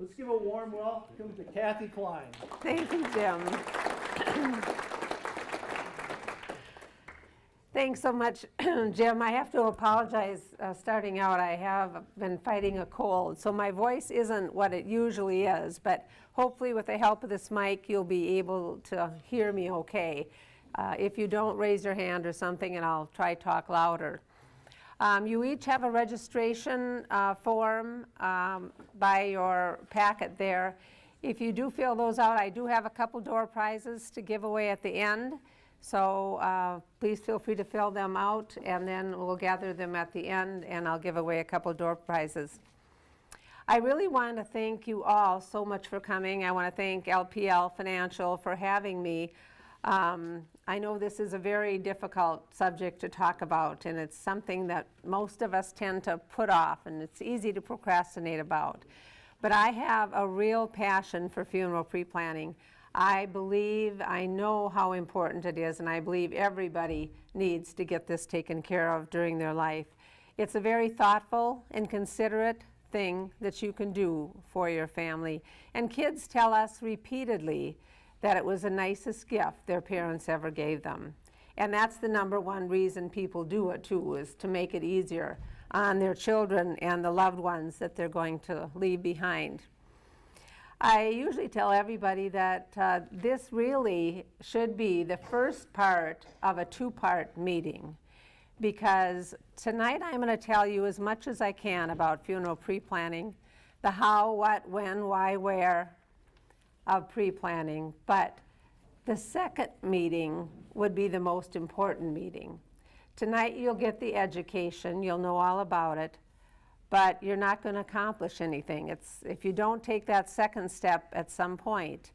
Let's give a warm welcome to Kathy Klein. Thank you, Jim. Thanks so much, Jim. I have to apologize starting out. I have been fighting a cold, so my voice isn't what it usually is, but hopefully with the help of this mic, you'll be able to hear me okay. If you don't, raise your hand or something, and I'll try to talk louder. You each have a registration form by your packet there. If you do fill those out, I do have a couple door prizes to give away at the end. So please feel free to fill them out, and then we'll gather them at the end, and I'll give away a couple door prizes. I really want to thank you all so much for coming. I want to thank LPL Financial for having me. I know this is a very difficult subject to talk about, and it's something that most of us tend to put off, and it's easy to procrastinate about. But I have a real passion for funeral pre-planning. I know how important it is, and I believe everybody needs to get this taken care of during their life. It's a very thoughtful and considerate thing that you can do for your family. And kids tell us repeatedly that it was the nicest gift their parents ever gave them. And that's the #1 reason people do it too, is to make it easier on their children and the loved ones that they're going to leave behind. I usually tell everybody that this really should be the first part of a 2-part meeting, because tonight I'm going to tell you as much as I can about funeral pre-planning, the how, what, when, why, where of pre-planning, but the second meeting would be the most important meeting. Tonight you'll get the education, you'll know all about it, but you're not going to accomplish anything. If you don't take that second step at some point,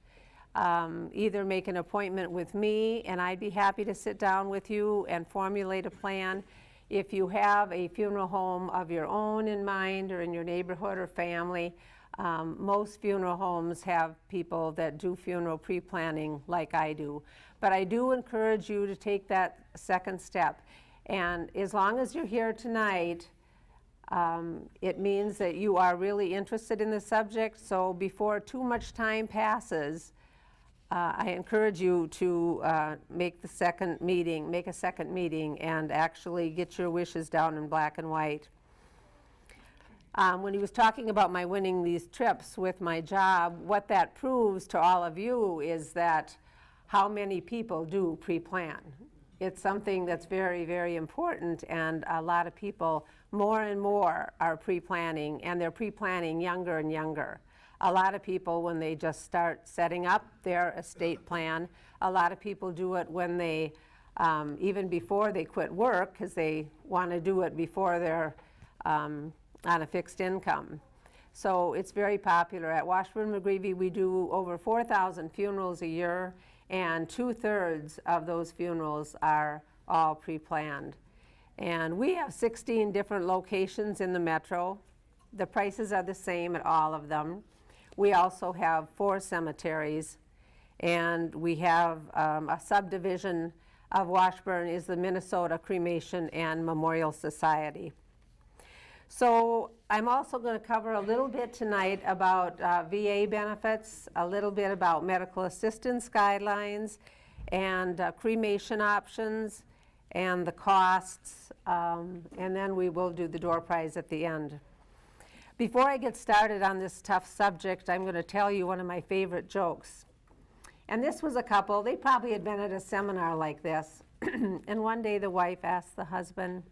either make an appointment with me, and I'd be happy to sit down with you and formulate a plan. If you have a funeral home of your own in mind, or in your neighborhood or family, most funeral homes have people that do funeral pre-planning like I do. But I do encourage you to take that second step. And as long as you're here tonight, it means that you are really interested in the subject. So before too much time passes, I encourage you to make a second meeting and actually get your wishes down in black and white. When he was talking about my winning these trips with my job, what that proves to all of you is that how many people do pre-plan. It's something that's very, very important, and a lot of people, more and more, are pre-planning, and they're pre-planning younger and younger. A lot of people, when they just start setting up their estate plan, a lot of people do it when they, even before they quit work, because they want to do it before they're on a fixed income. So it's very popular. At Washburn-McGreevy, we do over 4,000 funerals a year, and 2/3 of those funerals are all pre-planned. And we have 16 different locations in the metro. The prices are the same at all of them. We also have 4 cemeteries, and we have a subdivision of Washburn is the Minnesota Cremation and Memorial Society. So I'm also going to cover a little bit tonight about VA benefits, a little bit about medical assistance guidelines, and cremation options, and the costs, and then we will do the door prize at the end. Before I get started on this tough subject, I'm going to tell you one of my favorite jokes. And this was a couple, they probably had been at a seminar like this, and one day the wife asked the husband,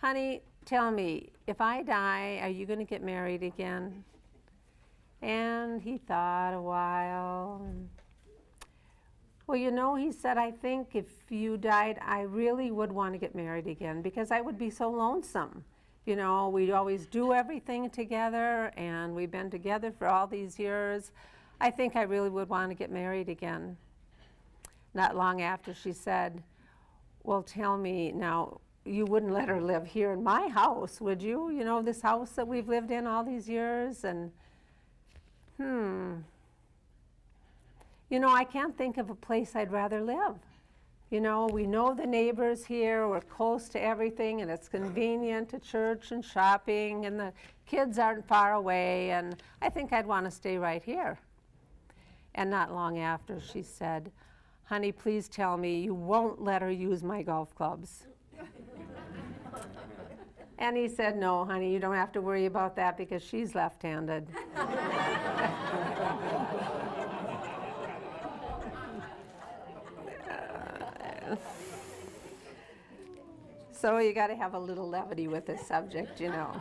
"Honey, tell me, if I die, are you going to get married again?" And he thought a while. "Well, you know," he said, "I think if you died, I really would want to get married again, because I would be so lonesome. You know, we always do everything together, and we've been together for all these years. I think I really would want to get married again." Not long after, she said, "Well, tell me now, you wouldn't let her live here in my house, would you? You know, this house that we've lived in all these years?" And you know, I can't think of a place I'd rather live. You know, we know the neighbors here, we're close to everything, and it's convenient to church and shopping, and the kids aren't far away, and I think I'd want to stay right here. And not long after, she said, honey, please tell me you won't let her use my golf clubs. And he said, no, honey, you don't have to worry about that because she's left-handed. So you got to have a little levity with this subject, you know.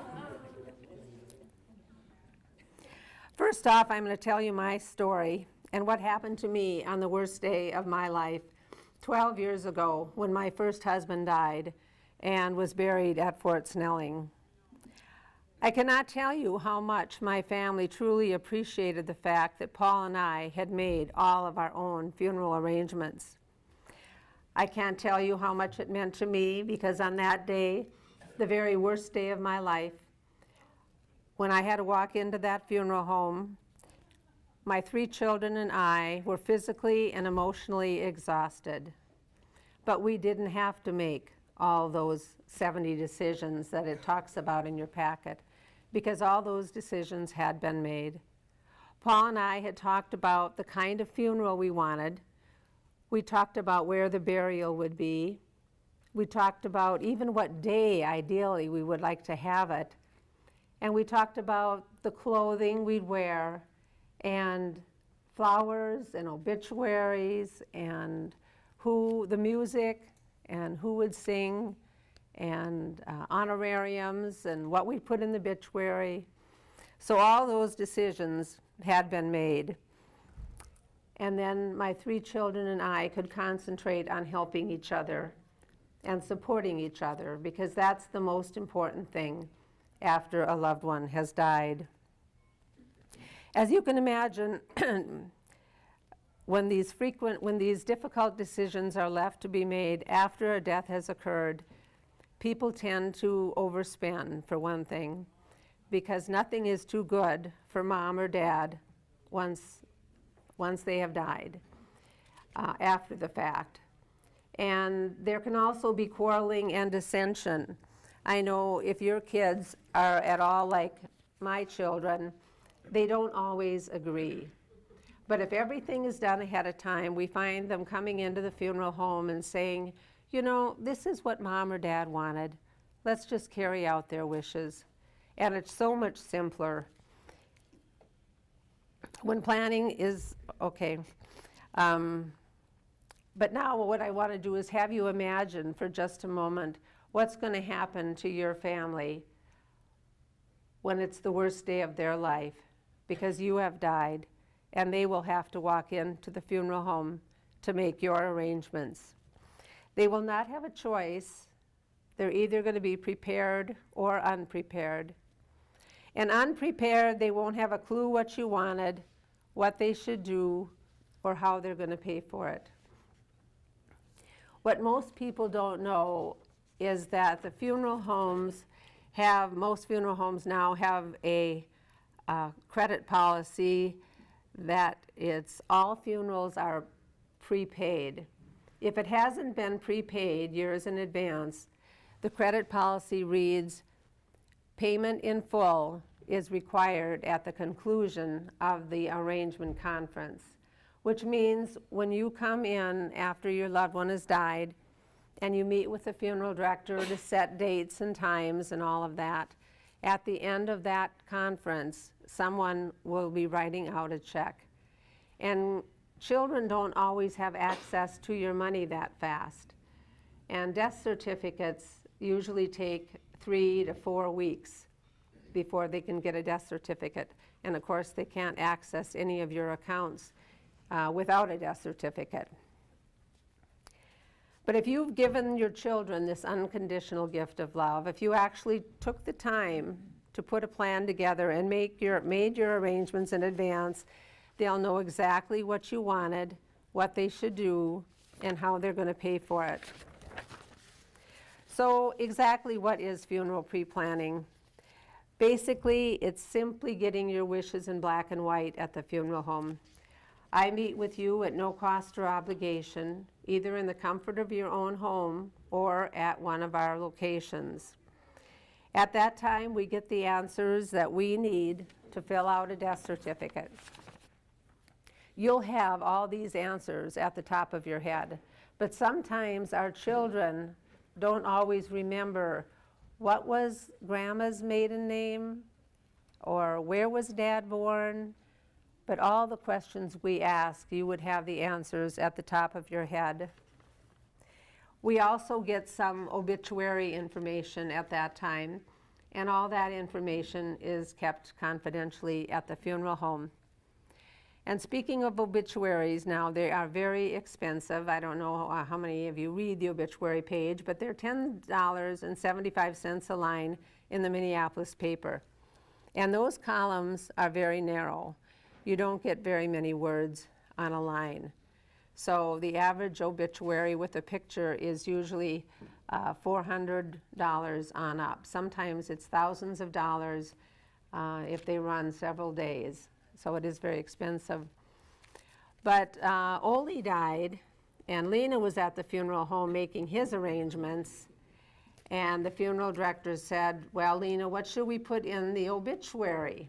First off, I'm going to tell you my story and what happened to me on the worst day of my life 12 years ago when my first husband died and was buried at Fort Snelling. I cannot tell you how much my family truly appreciated the fact that Paul and I had made all of our own funeral arrangements. I can't tell you how much it meant to me because on that day, the very worst day of my life, when I had to walk into that funeral home, my 3 children and I were physically and emotionally exhausted. But we didn't have to make all those 70 decisions that it talks about in your packet because all those decisions had been made. Paul and I had talked about the kind of funeral we wanted. We talked about where the burial would be. We talked about even what day, ideally, we would like to have it. And we talked about the clothing we'd wear and flowers and obituaries and the music and who would sing and honorariums and what we'd put in the obituary. So all those decisions had been made. And then my 3 children and I could concentrate on helping each other and supporting each other because that's the most important thing after a loved one has died. As you can imagine, when these difficult decisions are left to be made after a death has occurred, people tend to overspend, for one thing, because nothing is too good for mom or dad once they have died after the fact. And there can also be quarreling and dissension. I know if your kids are at all like my children, they don't always agree. But if everything is done ahead of time, we find them coming into the funeral home and saying, you know, this is what mom or dad wanted. Let's just carry out their wishes. And it's so much simpler. When planning is, okay. But now what I want to do is have you imagine for just a moment what's going to happen to your family when it's the worst day of their life because you have died and they will have to walk into the funeral home to make your arrangements. They will not have a choice. They're either going to be prepared or unprepared. And unprepared, they won't have a clue what you wanted, what they should do, or how they're going to pay for it. What most people don't know is that the funeral homes most funeral homes now have a credit policy that all funerals are prepaid. If it hasn't been prepaid years in advance, the credit policy reads, payment in full is required at the conclusion of the arrangement conference, which means when you come in after your loved one has died and you meet with the funeral director to set dates and times and all of that, at the end of that conference, someone will be writing out a check. And children don't always have access to your money that fast. And death certificates usually take 3 to 4 weeks before they can get a death certificate. And of course, they can't access any of your accounts without a death certificate. But if you've given your children this unconditional gift of love, if you actually took the time to put a plan together and made your arrangements in advance, they'll know exactly what you wanted, what they should do, and how they're going to pay for it. So exactly what is funeral pre-planning? Basically, it's simply getting your wishes in black and white at the funeral home. I meet with you at no cost or obligation, either in the comfort of your own home or at one of our locations. At that time, we get the answers that we need to fill out a death certificate. You'll have all these answers at the top of your head, but sometimes our children don't always remember what was Grandma's maiden name or where was Dad born, but all the questions we ask, you would have the answers at the top of your head. We also get some obituary information at that time, and all that information is kept confidentially at the funeral home. And speaking of obituaries now, they are very expensive. I don't know how many of you read the obituary page, but they're $10.75 a line in the Minneapolis paper. And those columns are very narrow. You don't get very many words on a line. So the average obituary with a picture is usually $400 on up. Sometimes it's thousands of dollars if they run several days. So it is very expensive. But Ole died, and Lena was at the funeral home making his arrangements, and the funeral director said, well, Lena, what should we put in the obituary?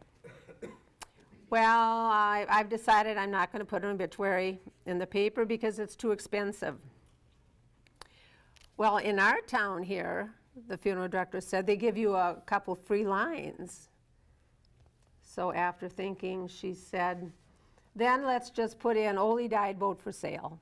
Well, I've decided I'm not going to put an obituary in the paper because it's too expensive. Well, in our town here, the funeral director said, they give you a couple free lines. So after thinking, she said, then let's just put in Ole died, vote for sale.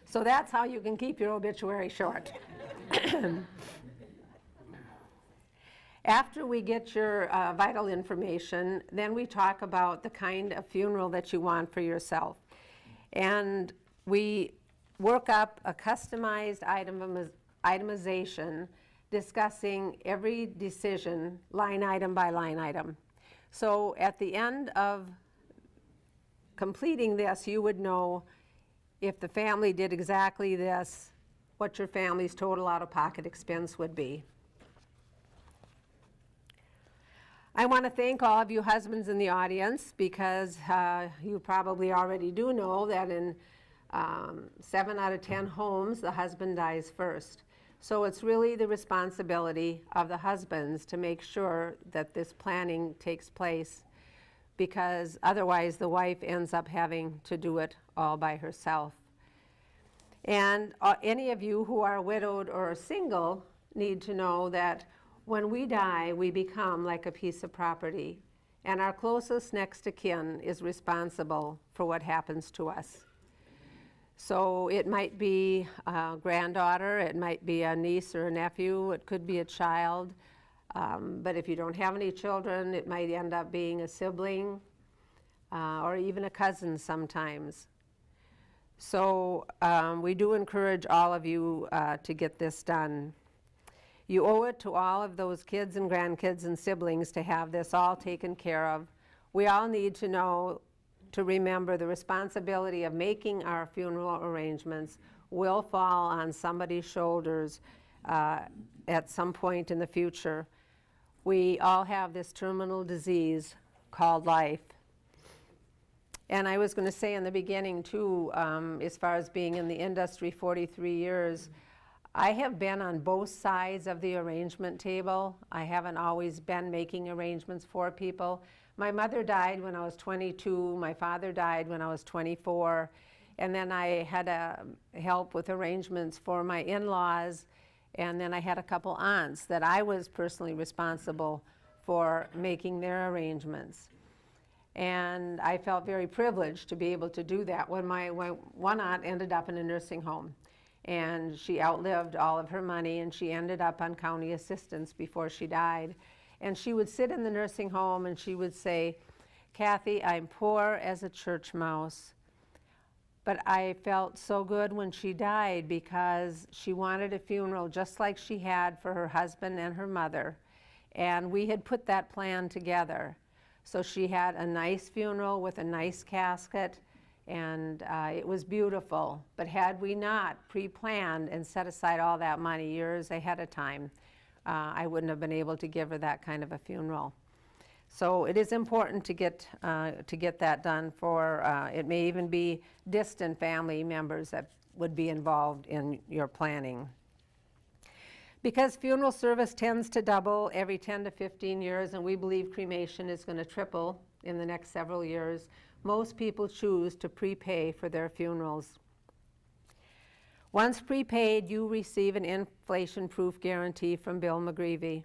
So that's how you can keep your obituary short. After we get your vital information, then we talk about the kind of funeral that you want for yourself. And we work up a customized itemization discussing every decision line item by line item. So at the end of completing this, you would know if the family did exactly this, what your family's total out-of-pocket expense would be. I want to thank all of you husbands in the audience because you probably already do know that in 7 out of 10 homes, the husband dies first. So it's really the responsibility of the husbands to make sure that this planning takes place, because otherwise the wife ends up having to do it all by herself. And any of you who are widowed or single need to know that when we die, we become like a piece of property, and our closest next of kin is responsible for what happens to us. So it might be a granddaughter, it might be a niece or a nephew, it could be a child, but if you don't have any children, it might end up being a sibling or even a cousin sometimes. So we do encourage all of you to get this done. You owe it to all of those kids and grandkids and siblings to have this all taken care of. We all need to know, to remember, the responsibility of making our funeral arrangements will fall on somebody's shoulders at some point in the future. We all have this terminal disease called life. And I was going to say in the beginning too, as far as being in the industry 43 years, I have been on both sides of the arrangement table. I haven't always been making arrangements for people. My mother died when I was 22, my father died when I was 24, and then I had help with arrangements for my in-laws, and then I had a couple aunts that I was personally responsible for making their arrangements. And I felt very privileged to be able to do that when my one aunt ended up in a nursing home. And she outlived all of her money, and she ended up on county assistance before she died. And she would sit in the nursing home and she would say, Kathy, I'm poor as a church mouse. But I felt so good when she died because she wanted a funeral just like she had for her husband and her mother. And we had put that plan together. So she had a nice funeral with a nice casket, and it was beautiful. But had we not pre-planned and set aside all that money years ahead of time, I wouldn't have been able to give her that kind of a funeral. So it is important to get that done for, it may even be distant family members that would be involved in your planning. Because funeral service tends to double every 10 to 15 years, and we believe cremation is going to triple in the next several years, most people choose to prepay for their funerals. Once prepaid, you receive an inflation-proof guarantee from Bill McGreevy.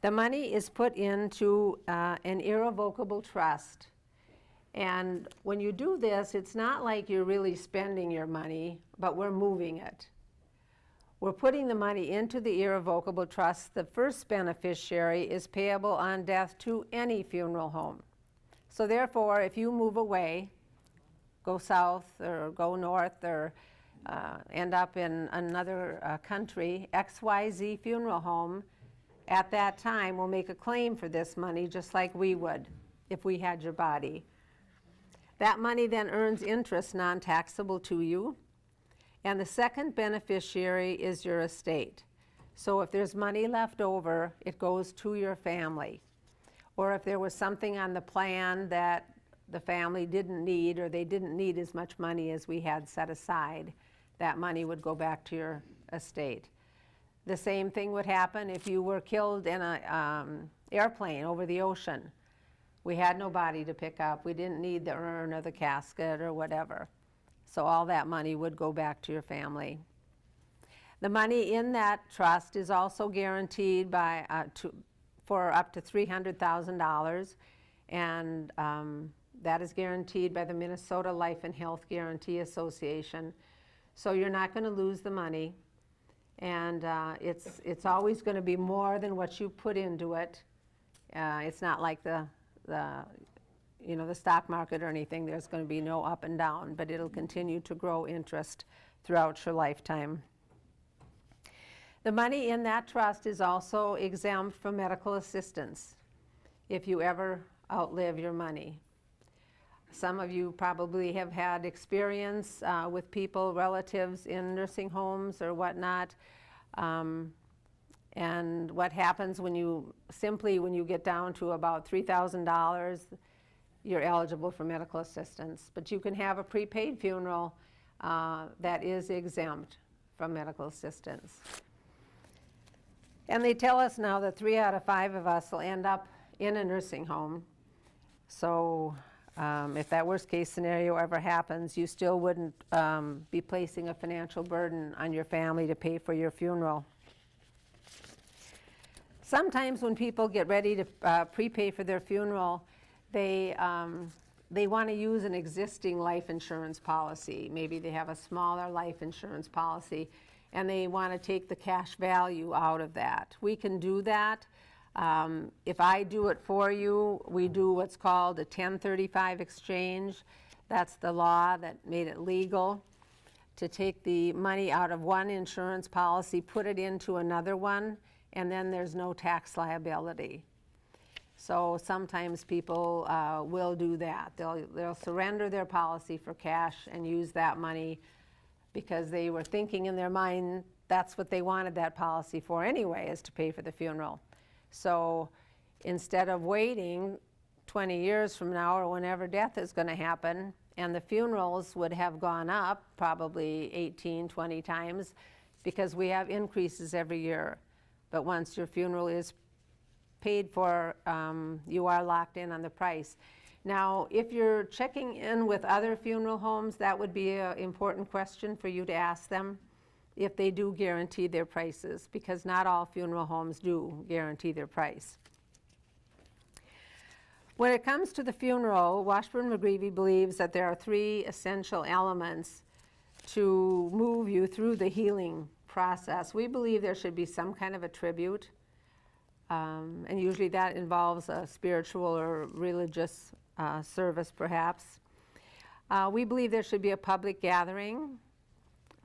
The money is put into an irrevocable trust. And when you do this, it's not like you're really spending your money, but we're moving it. We're putting the money into the irrevocable trust. The first beneficiary is payable on death to any funeral home. So therefore, if you move away, go south or go north or end up in another country, XYZ funeral home, at that time will make a claim for this money just like we would if we had your body. That money then earns interest non-taxable to you. And the second beneficiary is your estate. So if there's money left over, it goes to your family. Or if there was something on the plan that the family didn't need, or they didn't need as much money as we had set aside, that money would go back to your estate. The same thing would happen if you were killed in an airplane over the ocean. We had no body to pick up. We didn't need the urn or the casket or whatever. So all that money would go back to your family. The money in that trust is also guaranteed by, for up to $300,000, and that is guaranteed by the Minnesota Life and Health Guarantee Association. So you're not going to lose the money, and it's always going to be more than what you put into it. It's not like the stock market or anything. There's going to be no up and down, but it'll continue to grow interest throughout your lifetime. The money in that trust is also exempt from medical assistance if you ever outlive your money. Some of you probably have had experience with people, relatives in nursing homes or whatnot. And what happens when you get down to about $3,000, you're eligible for medical assistance. But you can have a prepaid funeral that is exempt from medical assistance. And they tell us now that 3 out of 5 of us will end up in a nursing home. So if that worst case scenario ever happens, you still wouldn't be placing a financial burden on your family to pay for your funeral. Sometimes when people get ready to prepay for their funeral, they want to use an existing life insurance policy. Maybe they have a smaller life insurance policy, and they want to take the cash value out of that. We can do that. If I do it for you, we do what's called a 1035 exchange. That's the law that made it legal to take the money out of one insurance policy, put it into another one, and then there's no tax liability. So sometimes people will do that. They'll surrender their policy for cash and use that money because they were thinking in their mind that's what they wanted that policy for anyway, is to pay for the funeral. So instead of waiting 20 years from now or whenever death is going to happen, and the funerals would have gone up probably 18, 20 times because we have increases every year. But once your funeral is paid for, you are locked in on the price. Now, if you're checking in with other funeral homes, that would be an important question for you to ask them if they do guarantee their prices, because not all funeral homes do guarantee their price. When it comes to the funeral, Washburn-McGreevy believes that there are 3 essential elements to move you through the healing process. We believe there should be some kind of a tribute, and usually that involves a spiritual or religious service, perhaps. We believe there should be a public gathering,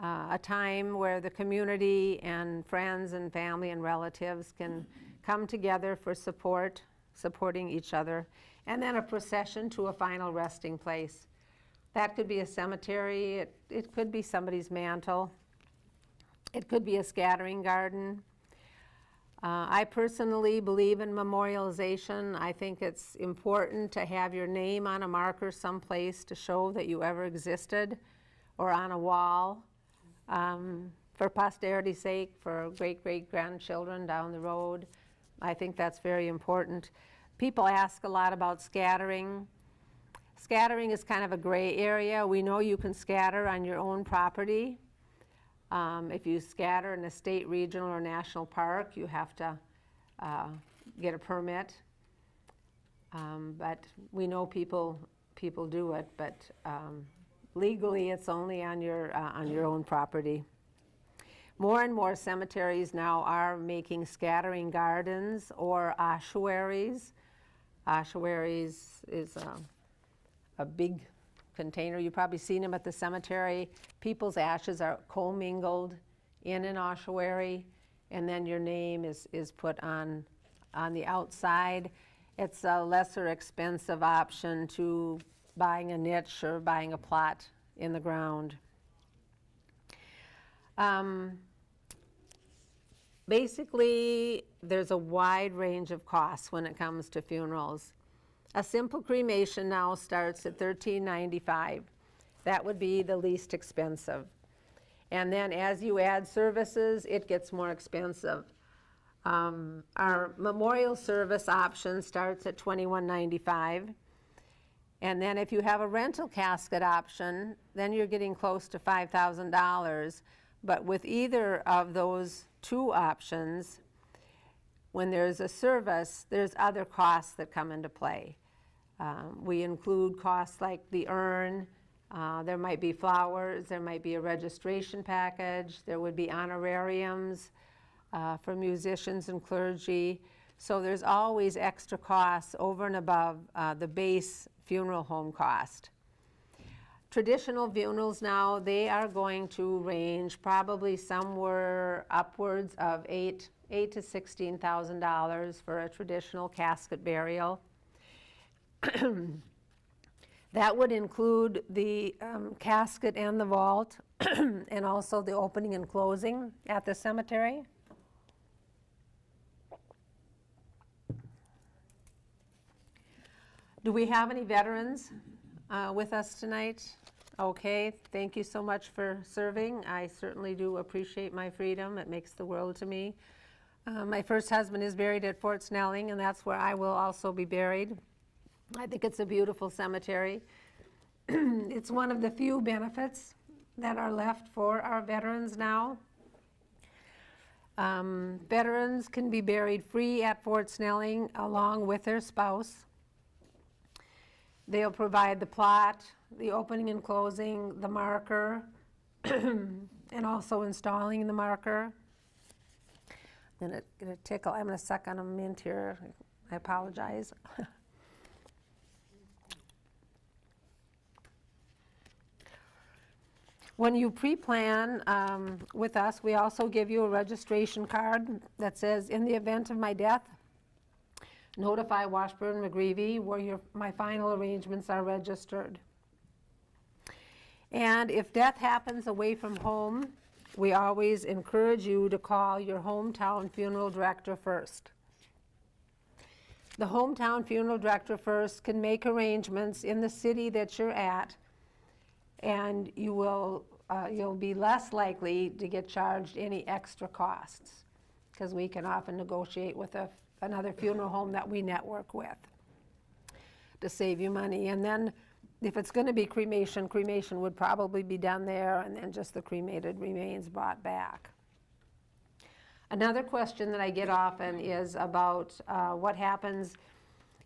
a time where the community and friends and family and relatives can come together for supporting each other, and then a procession to a final resting place. That could be a cemetery, it could be somebody's mantle, it could be a scattering garden. I personally believe in memorialization. I think it's important to have your name on a marker someplace to show that you ever existed, or on a wall, for posterity's sake, for great-great-grandchildren down the road. I think that's very important. People ask a lot about scattering. Scattering is kind of a gray area. We know you can scatter on your own property. If you scatter in a state, regional, or national park, you have to get a permit. But we know people do it, but legally it's only on your own property. More and more cemeteries now are making scattering gardens or ossuaries. Ossuaries is a big container. You've probably seen them at the cemetery. People's ashes are commingled in an ossuary, and then your name is put on the outside. It's a lesser expensive option to buying a niche or buying a plot in the ground. Basically, there's a wide range of costs when it comes to funerals. A simple cremation now starts at $13.95. That would be the least expensive. And then as you add services, it gets more expensive. Our memorial service option starts at $21.95. And then if you have a rental casket option, then you're getting close to $5,000. But with either of those two options, when there's a service, there's other costs that come into play. We include costs like the urn, there might be flowers, there might be a registration package, there would be honorariums for musicians and clergy. So there's always extra costs over and above the base funeral home cost. Traditional funerals now, they are going to range probably somewhere upwards of $8,000 to $16,000 for a traditional casket burial. That would include the casket and the vault, and also the opening and closing at the cemetery. Do we have any veterans with us tonight? Okay, thank you so much for serving. I certainly do appreciate my freedom. It makes the world to me. My first husband is buried at Fort Snelling, and that's where I will also be buried. I think it's a beautiful cemetery. It's one of the few benefits that are left for our veterans now. Veterans can be buried free at Fort Snelling along with their spouse. They'll provide the plot, the opening and closing, the marker, and also installing the marker. I'm gonna tickle. I'm gonna suck on a mint here. I apologize. When you pre-plan with us, we also give you a registration card that says, in the event of my death, notify Washburn-McGreevy where my final arrangements are registered. And if death happens away from home, we always encourage you to call your hometown funeral director first. The hometown funeral director first can make arrangements in the city that you're at, and you'll be less likely to get charged any extra costs, because we can often negotiate with another funeral home that we network with to save you money. And then if it's going to be cremation, cremation would probably be done there, and then just the cremated remains brought back. Another question that I get often is about what happens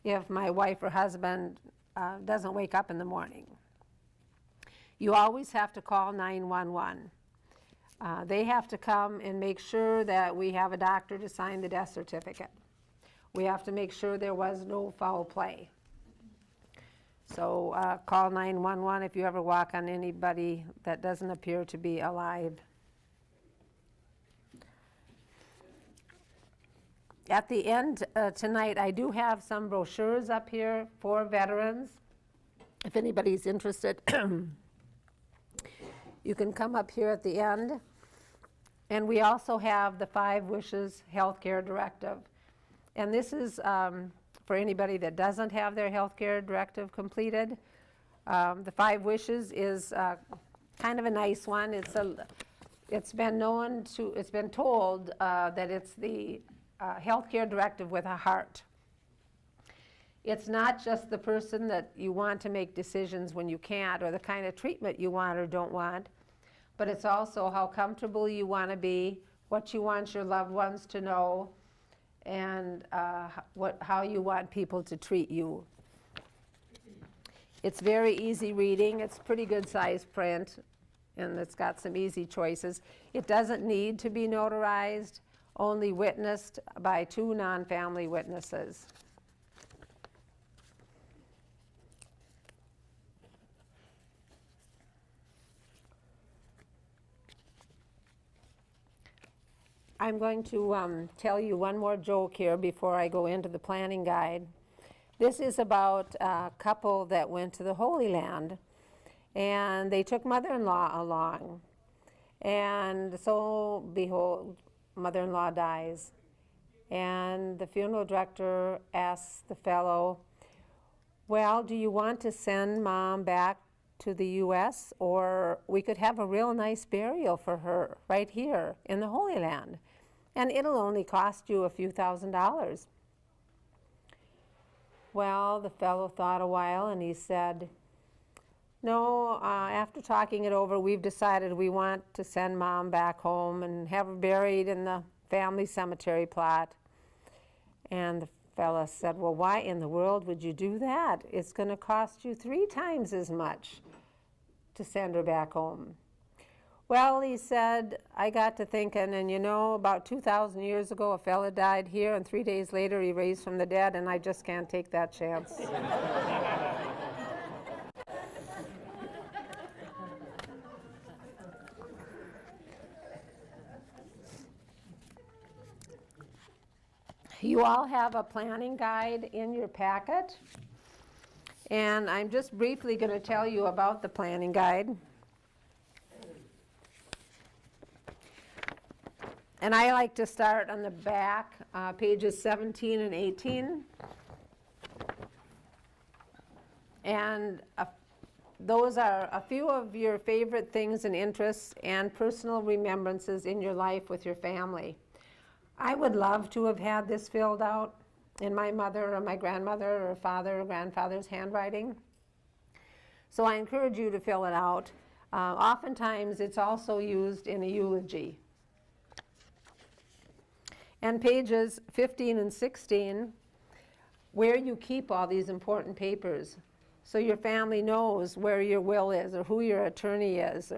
if my wife or husband doesn't wake up in the morning. You always have to call 911. They have to come and make sure that we have a doctor to sign the death certificate. We have to make sure there was no foul play. So call 911 if you ever walk on anybody that doesn't appear to be alive. At the end tonight, I do have some brochures up here for veterans. If anybody's interested, you can come up here at the end. And we also have the 5 Wishes Healthcare Directive. And this is for anybody that doesn't have their healthcare directive completed. The 5 Wishes is kind of a nice one. It's been told that it's the healthcare directive with a heart. It's not just the person that you want to make decisions when you can't, or the kind of treatment you want or don't want, but it's also how comfortable you want to be, what you want your loved ones to know, and how you want people to treat you. It's very easy reading. It's pretty good size print, and it's got some easy choices. It doesn't need to be notarized, only witnessed by 2 non-family witnesses. I'm going to tell you one more joke here before I go into the planning guide. This is about a couple that went to the Holy Land, and they took mother-in-law along. And so, behold, mother-in-law dies. And the funeral director asks the fellow, well, do you want to send mom back to the U.S., or we could have a real nice burial for her right here in the Holy Land, and it'll only cost you a few $1,000s. Well, the fellow thought a while, and he said, no, after talking it over, we've decided we want to send mom back home and have her buried in the family cemetery plot. And the fella said, well, why in the world would you do that? It's going to cost you 3 times as much to send her back home. Well, he said, I got to thinking, and you know, about 2,000 years ago, a fella died here, and 3 days later he raised from the dead, and I just can't take that chance. You all have a planning guide in your packet, and I'm just briefly going to tell you about the planning guide. And I like to start on the back, pages 17 and 18. And those are a few of your favorite things and interests and personal remembrances in your life with your family. I would love to have had this filled out in my mother or my grandmother or father or grandfather's handwriting. So I encourage you to fill it out. Oftentimes it's also used in a eulogy. And pages 15 and 16, where you keep all these important papers, so your family knows where your will is or who your attorney is.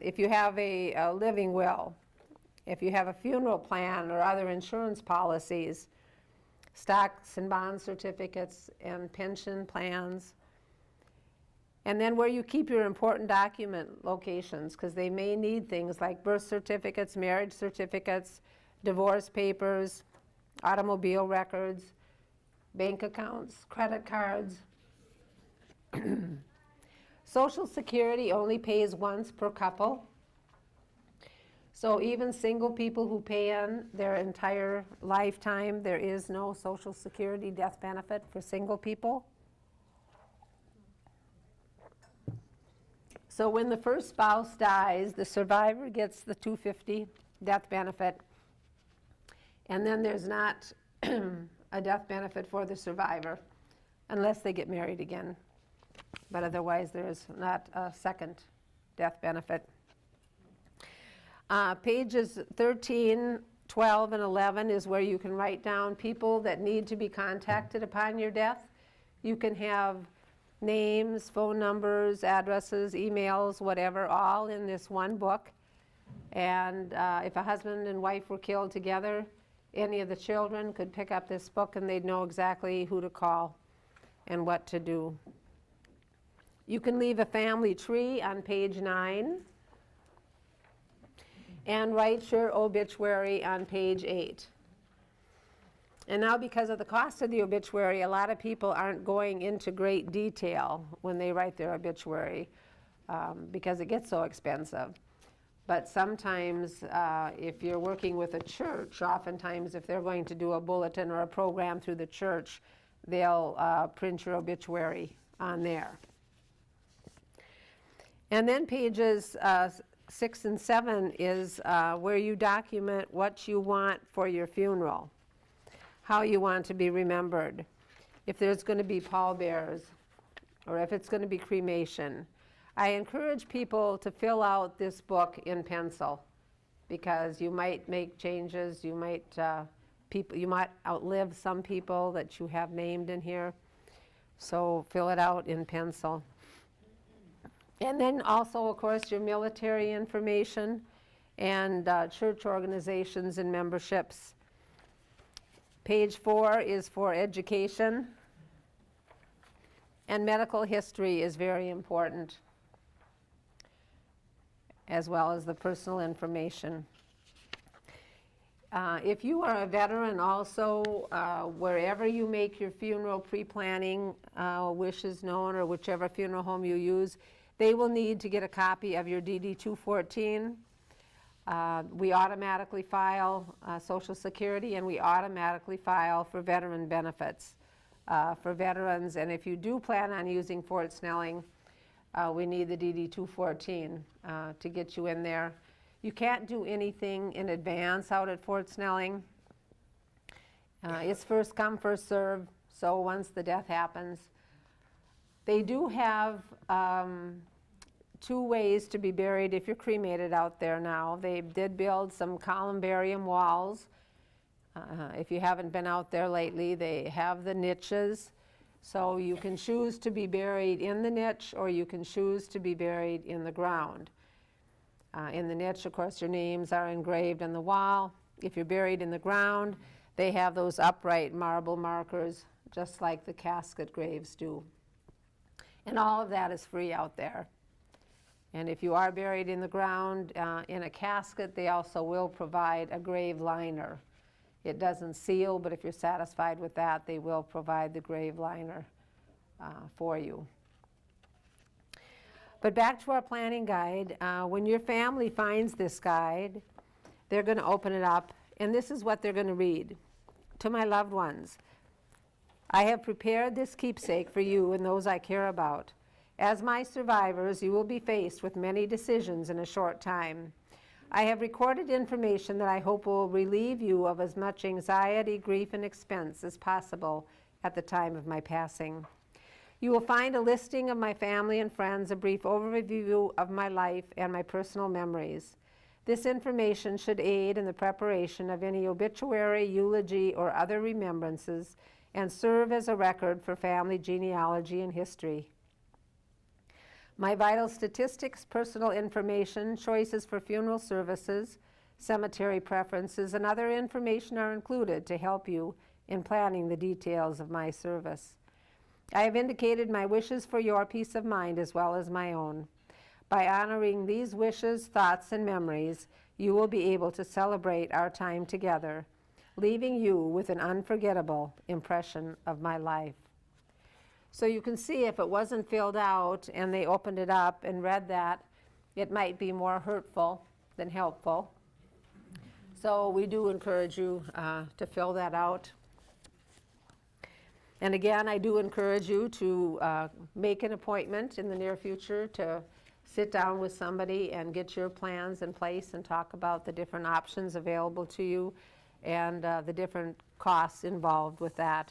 If you have a living will, if you have a funeral plan or other insurance policies, stocks and bond certificates and pension plans. And then where you keep your important document locations, because they may need things like birth certificates, marriage certificates, divorce papers, automobile records, bank accounts, credit cards. Social Security only pays once per couple. So even single people who pay in their entire lifetime, there is no Social Security death benefit for single people. So when the first spouse dies, the survivor gets the $250 death benefit. And then there's not a death benefit for the survivor unless they get married again. But otherwise, there's not a second death benefit. Pages 13, 12, and 11 is where you can write down people that need to be contacted upon your death. You can have names, phone numbers, addresses, emails, whatever, all in this one book. And if a husband and wife were killed together, any of the children could pick up this book and they'd know exactly who to call and what to do. You can leave a family tree on page 9 and write your obituary on page 8. And now, because of the cost of the obituary, a lot of people aren't going into great detail when they write their obituary because it gets so expensive. But sometimes, if you're working with a church, oftentimes if they're going to do a bulletin or a program through the church, they'll print your obituary on there. And then pages 6 and 7 is where you document what you want for your funeral, how you want to be remembered, if there's going to be pallbearers, or if it's going to be cremation. I encourage people to fill out this book in pencil, because you might make changes, you might outlive some people that you have named in here, so fill it out in pencil. And then also, of course, your military information and church organizations and memberships. Page 4 is for education, and medical history is very important, as well as the personal information. If you are a veteran also, wherever you make your funeral pre-planning wishes known, or whichever funeral home you use, they will need to get a copy of your DD-214. We automatically file Social Security, and we automatically file for veteran benefits for veterans. And if you do plan on using Fort Snelling, we need the DD-214 to get you in there. You can't do anything in advance out at Fort Snelling. It's first come, first serve, so once the death happens. They do have 2 ways to be buried if you're cremated out there now. They did build some columbarium walls. If you haven't been out there lately, they have the niches. So you can choose to be buried in the niche, or you can choose to be buried in the ground. In the niche, of course, your names are engraved on the wall. If you're buried in the ground, they have those upright marble markers, just like the casket graves do. And all of that is free out there. And if you are buried in the ground in a casket, they also will provide a grave liner. It doesn't seal, but if you're satisfied with that, they will provide the grave liner for you. But back to our planning guide. When your family finds this guide, they're going to open it up, and this is what they're going to read. To my loved ones, I have prepared this keepsake for you and those I care about. As my survivors, you will be faced with many decisions in a short time. I have recorded information that I hope will relieve you of as much anxiety, grief, and expense as possible at the time of my passing. You will find a listing of my family and friends, a brief overview of my life and my personal memories. This information should aid in the preparation of any obituary, eulogy, or other remembrances, and serve as a record for family genealogy and history. My vital statistics, personal information, choices for funeral services, cemetery preferences, and other information are included to help you in planning the details of my service. I have indicated my wishes for your peace of mind as well as my own. By honoring these wishes, thoughts, and memories, you will be able to celebrate our time together, leaving you with an unforgettable impression of my life. So you can see, if it wasn't filled out and they opened it up and read that, it might be more hurtful than helpful. So we do encourage you to fill that out. And again, I do encourage you to make an appointment in the near future to sit down with somebody and get your plans in place and talk about the different options available to you and the different costs involved with that.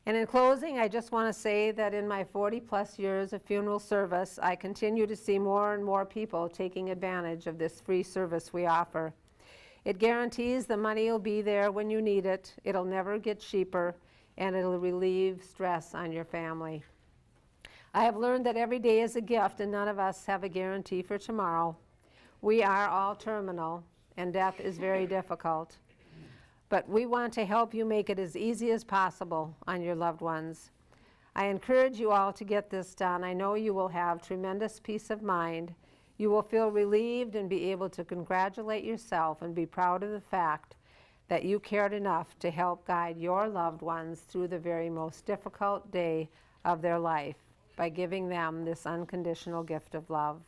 And in closing, I just want to say that in my 40-plus years of funeral service, I continue to see more and more people taking advantage of this free service we offer. It guarantees the money will be there when you need it, it'll never get cheaper, and it'll relieve stress on your family. I have learned that every day is a gift, and none of us have a guarantee for tomorrow. We are all terminal, and death is very difficult. But we want to help you make it as easy as possible on your loved ones. I encourage you all to get this done. I know you will have tremendous peace of mind. You will feel relieved and be able to congratulate yourself and be proud of the fact that you cared enough to help guide your loved ones through the very most difficult day of their life by giving them this unconditional gift of love.